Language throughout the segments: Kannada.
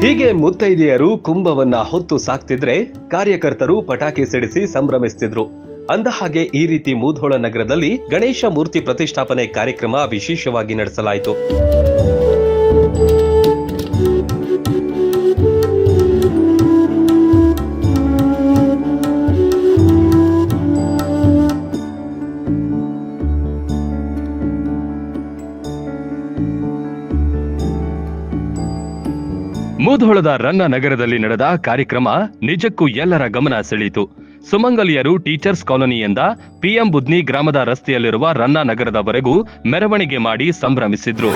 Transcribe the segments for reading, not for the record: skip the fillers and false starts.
ಹೀಗೆ ಮುತ್ತೈದೆಯರು ಕುಂಭವನ್ನ ಹೊತ್ತು ಸಾಕ್ತಿದ್ರೆ ಕಾರ್ಯಕರ್ತರು ಪಟಾಕಿ ಸಿಡಿಸಿ ಸಂಭ್ರಮಿಸುತ್ತಿದ್ರು. ಅಂದಹಾಗೆ ಈ ರೀತಿ ಮುಧೋಳ ನಗರದಲ್ಲಿ ಗಣೇಶ ಮೂರ್ತಿ ಪ್ರತಿಷ್ಠಾಪನೆ ಕಾರ್ಯಕ್ರಮ ವಿಶೇಷವಾಗಿ ನಡೆಸಲಾಯಿತು. ಮುಧೋಳದ ರನ್ನ ನಗರದಲ್ಲಿ ನಡೆದ ಕಾರ್ಯಕ್ರಮ ನಿಜಕ್ಕೂ ಎಲ್ಲರ ಗಮನ ಸೆಳೆಯಿತು. ಸುಮಂಗಲಿಯರು ಟೀಚರ್ಸ್ ಕಾಲೋನಿಯಿಂದ ಪಿಎಂ ಬುದ್ನಿ ಗ್ರಾಮದ ರಸ್ತೆಯಲ್ಲಿರುವ ರನ್ನ ನಗರದವರೆಗೂ ಮೆರವಣಿಗೆ ಮಾಡಿ ಸಂಭ್ರಮಿಸಿದ್ರು.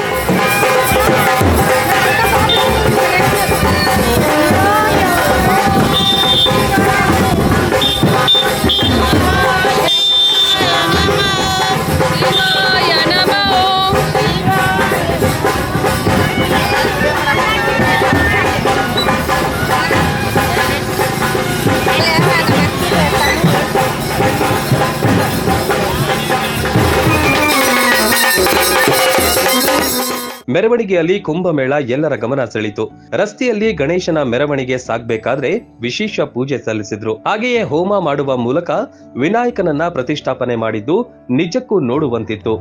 ಮೆರವಣಿಗೆಯಲ್ಲಿ ಕುಂಭಮೇಳ ಎಲ್ಲರ ಗಮನ ಸೆಳೆಯಿತು. ರಸ್ತೆಯಲ್ಲಿ ಗಣೇಶನ ಮೆರವಣಿಗೆ ಸಾಗಬೇಕಾದ್ರೆ ವಿಶೇಷ ಪೂಜೆ ಸಲ್ಲಿಸಿದ್ರು. ಹಾಗೆಯೇ ಹೋಮ ಮಾಡುವ ಮೂಲಕ ವಿನಾಯಕನನ್ನ ಪ್ರತಿಷ್ಠಾಪನೆ ಮಾಡಿದ್ದು ನಿಜಕ್ಕೂ ನೋಡುವಂತಿತ್ತು.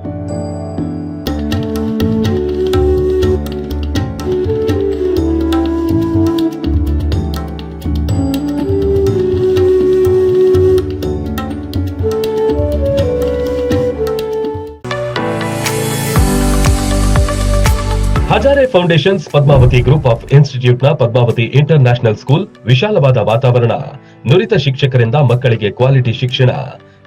Hazare foundations Padmavati group of ಇನ್ಸ್ಟಿಟ್ಯೂಟ್ನ ಪದ್ಮಾವತಿ ಇಂಟರ್ ನ್ಯಾಷನಲ್ ಸ್ಕೂಲ್ ವಿಶಾಲವಾದ ವಾತಾವರಣ, ನುರಿತ ಶಿಕ್ಷಕರಿಂದ ಮಕ್ಕಳಿಗೆ ಕ್ವಾಲಿಟಿ ಶಿಕ್ಷಣ,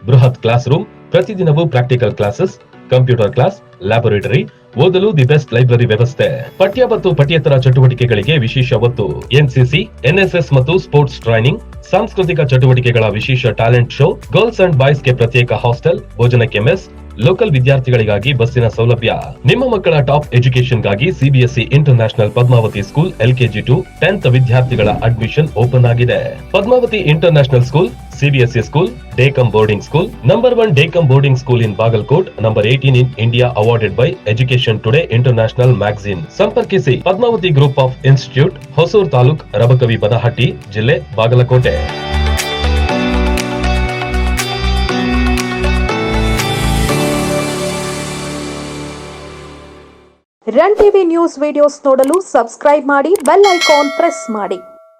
ಬೃಹತ್ ಕ್ಲಾಸ್ ರೂಮ್, ಪ್ರತಿದಿನವೂ practical classes, computer class, laboratory, ಓದಲು ದಿ ಬೆಸ್ಟ್ ಲೈಬ್ರರಿ ವ್ಯವಸ್ಥೆ, ಪಠ್ಯ ಮತ್ತು ಪಠ್ಯೇತರ ಚಟುವಟಿಕೆಗಳಿಗೆ ವಿಶೇಷ ಒತ್ತು, ಎನ್ಸಿಸಿ, ಎನ್ಎಸ್ಎಸ್ ಮತ್ತು ಸ್ಪೋರ್ಟ್ಸ್ ಟ್ರೈನಿಂಗ್, ಸಾಂಸ್ಕೃತಿಕ ಚಟುವಟಿಕೆಗಳ ವಿಶೇಷ ಟ್ಯಾಲೆಂಟ್ ಶೋ, ಗರ್ಲ್ಸ್ ಅಂಡ್ ಬಾಯ್ಸ್ಗೆ ಪ್ರತ್ಯೇಕ ಹಾಸ್ಟೆಲ್, ಭೋಜನಕ್ಕೆ ಮೆಸ್, ಲೋಕಲ್ ವಿದ್ಯಾರ್ಥಿಗಳಿಗಾಗಿ ಬಸ್ಸಿನ ಸೌಲಭ್ಯ. ನಿಮ್ಮ ಮಕ್ಕಳ ಟಾಪ್ ಎಜುಕೇಶನ್ಗಾಗಿ CBSE international Padmavati school LKG to 10th ವಿದ್ಯಾರ್ಥಿಗಳ ಅಡ್ಮಿಷನ್ ಓಪನ್ ಆಗಿದೆ. Padmavati international school CBSE school, day cum boarding school, number 1 day cum boarding school in Bagalkot, number 18 in India, awarded by education today international magazine. ಸಂಪರ್ಕಿಸಿ Padmavati group of institute, Hosur taluk, Rabakavi Banahatti, ಜಿಲ್ಲೆ Bagalkote. Run TV news videos ನೋಡಲು ಸಬ್ಸ್ಕ್ರೈಬ್ ಮಾಡಿ, ಬೆಲ್ ಐಕಾನ್ ಪ್ರೆಸ್ ಮಾಡಿ.